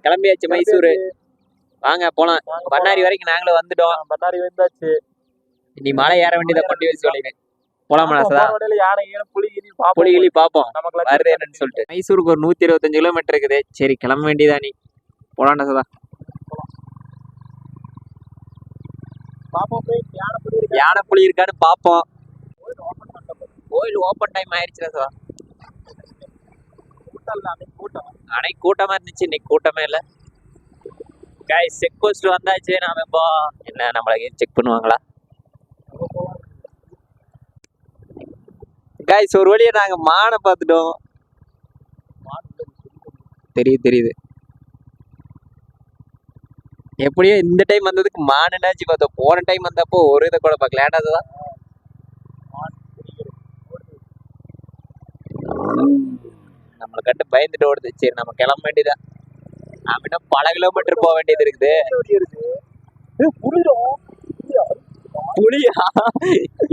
கிளம்பியாச்சு மைசூர். வாங்க போலாம். பண்ணாரி வரைக்கும் நாங்களும் வந்துட்டோம். பண்ணாரி வந்தாச்சு. நீ மலை ஏற வேண்டியதை கொண்டு வச்சு சொல்லிடு. போலாமா சதா? யானை புலிகிளி பாப்போம் வருது என்னன்னு சொல்லிட்டு. மைசூருக்கு ஒரு 125 கிலோமீட்டர் இருக்குது. சரி கிளம்ப வேண்டியதா நீ. போலாண்டா சதா. யானை புலி இருக்கான்னு பாப்போம். கோயில் ஓபன் டைம் ஆயிடுச்சுல சதா. அன்னைக்கு கூட்டமா இருந்துச்சு, இன்னைக்கு கூட்டமே இல்ல. கைஸ் செக் போஸ்ட் வந்தாச்சு. நாம இப்போ என்ன நம்மள செக் பண்ணுவாங்களா? கைஸ் ஒரு வழியா நாங்க மானை பார்த்துட்டோம். தெரியுது. எப்படியோ இந்த டைம் வந்ததுக்கு மானுனாச்சு பார்த்தோம். போன டைம் வந்தப்போ ஒரு இதை கூட பார்க்கல. ஏடாதான் நம்மளை கண்டு பயந்துட்டு ஓடுது. சரி நம்ம கிளம்ப வேண்டியதான். நாம இன்னும் பல கிலோமீட்டர் போக வேண்டியது இருக்குது. புலியா?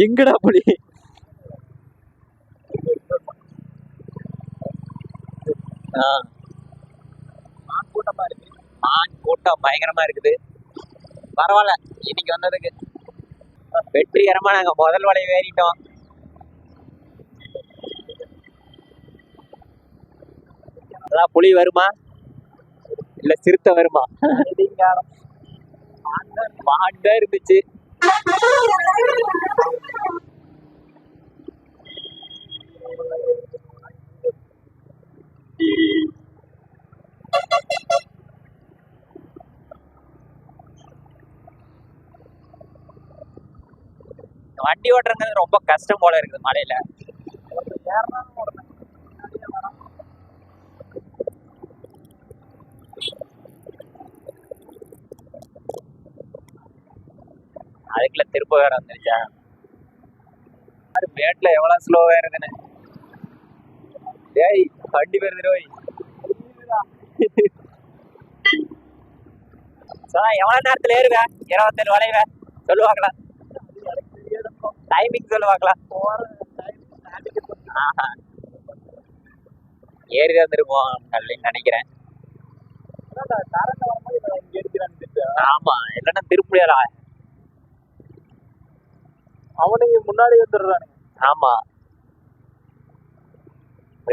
எங்கடா புலி? கூட்டம் பயங்கரமா இருக்குது. பரவாயில்ல, இன்னைக்கு வந்ததுக்கு வெற்றிகரமா நாங்க முதல் வளைவு ஏறிட்டோம். அதான் புலி வருமா இல்ல சிறுத்தை வருமா? மான் தான் இருந்துச்சு. வண்டி ஓட்டுறது ரொம்ப கஷ்டம் போல இருக்குது மலையில. அதுக்குள்ள திருப்ப வேற வந்துருச்சா? மேட்ல எவ்வளவு ஸ்லோவா இருக்குன்னு. டேய் வண்டி வருது ரோய். எவ்வளவு நேரத்துல ஏறுவ? 27 வளைவ சொல்லுவாங்களா? டைமிங் சொல்லுவாங்களா? ஏறி வந்துருப்போம் அப்படின்னு நினைக்கிறேன். ஆமா, இல்லன்னா திருப்பியா அவனுக்கு முன்னாடி வந்துடுறானு. ஆமா,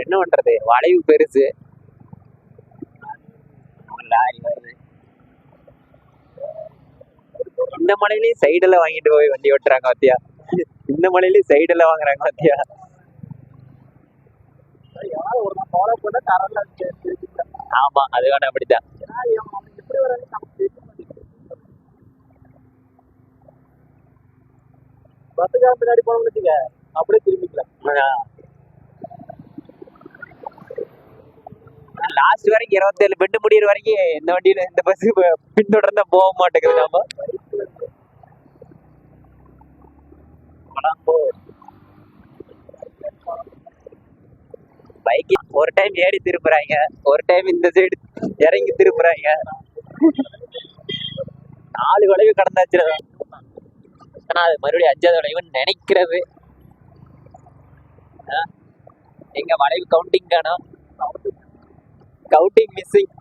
என்ன பண்றது, வளைவு பெருசு. லாரி வருது. இந்த மலையிலயும் சைடெல்லாம் வாங்கிட்டு போய் வண்டி ஓட்டுறாங்க பாத்தியா? இந்த மலையிலயும் சைடெல்லாம் வாங்குறாங்க பாத்தியா? ஆமா, அது வேணா அப்படித்தான். பஸ்ஸுக்காக பின்னாடி போனோம்னு வச்சுக்க, அப்படியே திரும்பிக்கலாம். லாஸ்ட் வரைக்கும் 27 பெண்டு முடியிற வரைக்கும் இந்த வண்டியில இந்த பஸ் பின்தொடர்ந்தா போக மாட்டேங்குது. நாம பைக் ஒரு டைம் ஏறி திருப்புறாங்க, ஒரு டைம் இந்த சைடு இறங்கி திருப்புறாங்க. 4 வளைவு கடந்தாச்சு. ஆனா அது மறுபடியும் 5வது வளைவுன்னு நினைக்கிறது. எங்க வளைவு கவுண்டிங் காணும். Counting missing.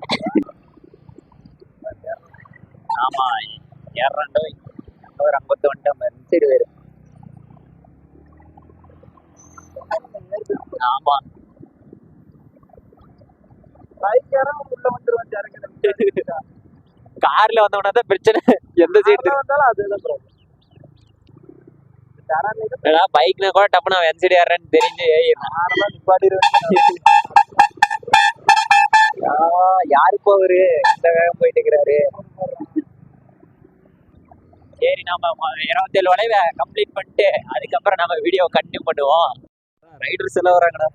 ஆமா, ஏறாண்டோ ஒரு 51 சரி வரும். ஆமா, கார்ல வந்தவனா தான் பிரச்சனை. எந்த சைடு வந்தாலும் அதுதான் பைக்னா கூட டப்புனா எந்த சைடு ஏறேன்னு தெரிஞ்சு யாருப்போ அவரு இந்த வேகம் போயிட்டு இருக்கிறாரு. சரி, நாம 27 வளைவை கம்ப்ளீட் பண்ணிட்டு அதுக்கப்புறம் நம்ம வீடியோ கண்டினியூ பண்ணுவோம். ரைடர்ஸ் எல்லாம் வராங்கண்ணா.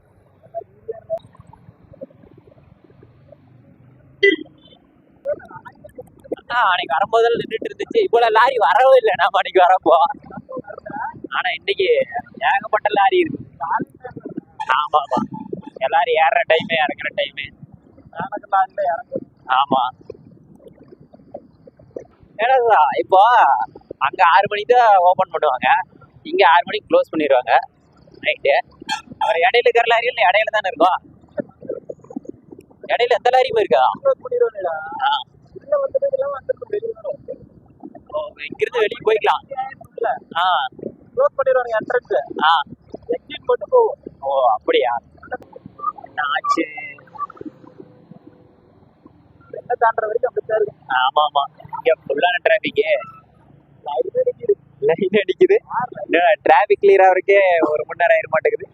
அன்னைக்கு வரும்போதெல்லாம் நின்றுட்டு இருந்துச்சு. இவ்வளவு லாரி வரவும் இல்லை நாம அன்னைக்கு வரப்போ. ஆனா இன்னைக்கு ஏகப்பட்ட லாரி இருக்கு. ஆமா ஆமா, எல்லாரும் ஏறுற டைமே இறங்குற டைமே. ஆமா, ஏன்னா இப்போ அங்க 6 மணிக்கு தான் ஓபன் பண்ணுவாங்க, இங்க 6 மணிக்கு க்ளோஸ் பண்ணிடுவாங்க நைட்டு. அவர் இடையில இருக்கிற லாரியில் இடையில தானே இருக்கும். இடையில எந்த லாரியும் இருக்கா? க்ளோஸ் பண்ணிடுவானுடா. ஆ. உள்ள வந்துட்டு எல்லாம் வந்துட்டு வெளியே வரும். ஓ, இங்கிருந்து வெளியே போய்க்கலாம். இல்ல ஆ. க்ளோஸ் பண்ணிடுவானுங்க என்ட்ரன்ஸ். ஆ. எக்ஸிட் மட்டும் போகும். ஓ, அப்படியா? என்ன ஆச்சு? என்ன தாண்டுற வரைக்கும் அப்படித்தான் இருக்கு. ஆமா ஆமா, இங்க ஃபுல்லான டிராபிக். லைன் அடிக்குது. லைன் அடிக்குது. டிராபிக் கிளியர் ஆகிறதுக்கே 1 மணி நேரம் ஆயிர மாட்டேங்குது.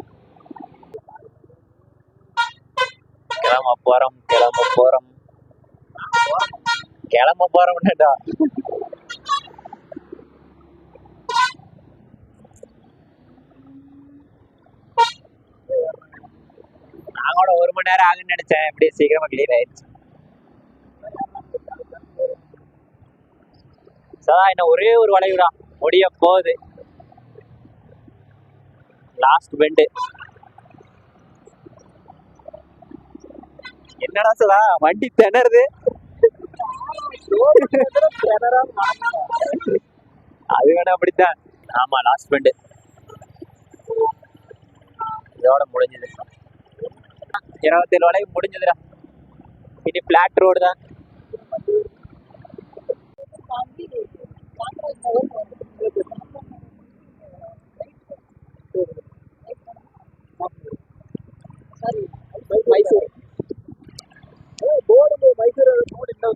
கிளம்ப போறோம் கிளம்ப போறோம் கிளம்ப போறோம்டா. நான் கூட 1 மணி நேரம் ஆகுன்னு நினைச்சேன், எப்படியே சீக்கிரமா கிளியர் ஆயிடுச்சு. சதா என்ன ஒரே ஒரு வளைவுடா முடிய போகுது. Last bend. என்னடா சதா வண்டி திணறுது. அது வேணா அப்படித்தான். ஆமா, லாஸ்ட் பெண்டு. இதோட முடிஞ்சது. 27 வளைவு முடிஞ்சதுடா. இனி பிளாட் ரோடு தான். மைசூர் போர்டு மைசூர் போர்டு இல்லை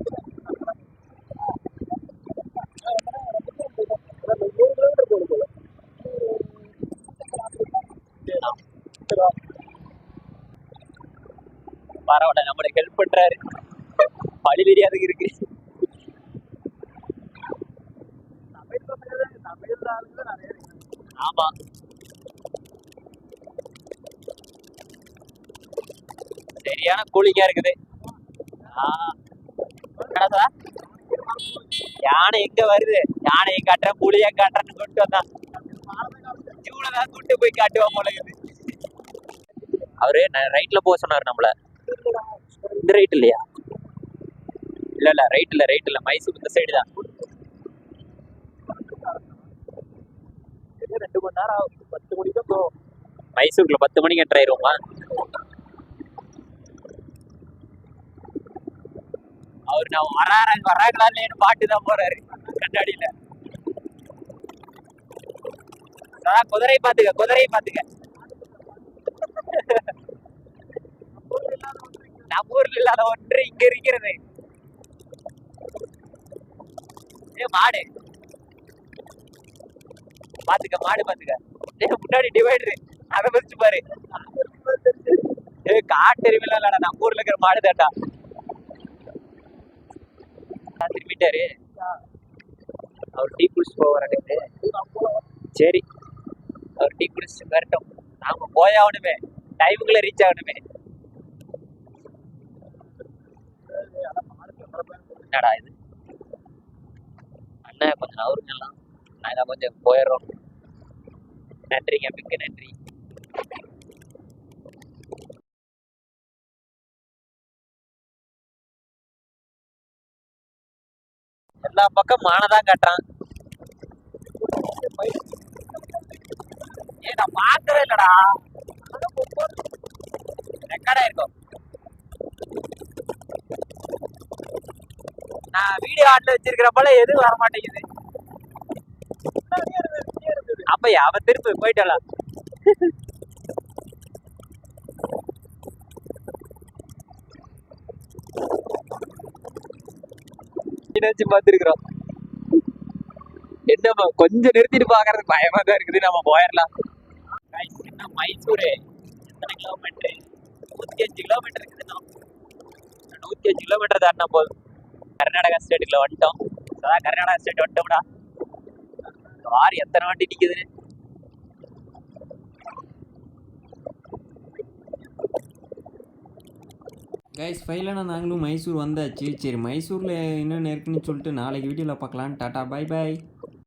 வந்து 3 கிலோமீட்டர் போகுது போல. பரவாயில்ல, நம்மளுக்கு ஹெல்ப் பண்றாரு. வழி தெரியாதுக்கு இருக்கு. தமிழ் ஆளுங்க நிறைய இருக்கு. ஆமா, சரியான கூலிங்கா இருக்குது. என்னடா யானை எங்க வருது? யானையை காட்டுறேன் புளியா காட்டுறேன்னு கொண்டு வந்தான். ஜூலதான் கூட்டு போய் காட்டுவா போல இருக்குது. அவரு ரைட்ல போக சொன்னாரு நம்மள. இந்த ரைட் இல்லையா? இல்ல ரைட் இல்ல மைசூர் இந்த சைடு தான். 2 மணி நேரம் ஆகும். 10 மணிக்கு தான் போகும். மைசூர்ல 10 மணிக்கு என்டர் ஆயிருவோமா? அவரு நான் வராங்களான்னு பாட்டு தான் போறாரு கண்ணாடியில. குதிரை பாத்துக்க. நம்ம ஊர்ல இல்லாத ஒன்று இங்க இருக்கிறது. மாடு பாத்துக்க. முன்னாடி டிவைடரு, அதை வச்சு பாரு. காட்டெருமையில இல்லடா, நம்ம ஊர்ல இருக்கிற மாடு தாண்டா. திரும்பிட்டாரு. அவர் டீ குடிச்சு போவாரு. சரி, அவர் டீ குடிச்சு வரட்டும். நாம போயாகணுமே, டைமுக்குள்ள ரீச் ஆகணுமே. என்னடா இது? அண்ணன் கொஞ்சம் நவருங்கலாம், நாங்க கொஞ்சம் போயிடுறோம். நன்றிங்க, மிக்க நன்றி. எல்லா பக்கம் மானதான் காட்டுறான். நான் பார்க்கவே இல்லடா. ரெக்கார்டா இருக்கும். நான் வீடியோ ஆன்ல வச்சிருக்கிற போல எதுவும் வர மாட்டேங்குது. அப்ப அவ திருப்பி போயிட்டாளா? வச்சு பார்த்துருக்குறோம். என்ன கொஞ்சம் நிறுத்திட்டு பாக்குறதுக்கு பயமா தான் இருக்குது. நம்ம போயிடலாம். மைசூரு எத்தனை கிலோமீட்டரு? 105 கிலோமீட்டர் இருக்குது. 105 கிலோமீட்டர் தாண்டினா போதும் கர்நாடகா ஸ்டேட்டுக்குள்ள வந்துட்டோம். அதான் கர்நாடகா ஸ்டேட் வந்துட்டோம்டா. வாரி எத்தனை வண்டி நிக்குதுன்னு. கைஸ் ஃபைனலாக நாங்களும் மைசூர் வந்தாச்சு. சரி, மைசூரில் என்னென்ன இருக்குன்னு சொல்லிட்டு நாளைக்கு வீடியோவில் பார்க்கலாம். Tata, bye bye.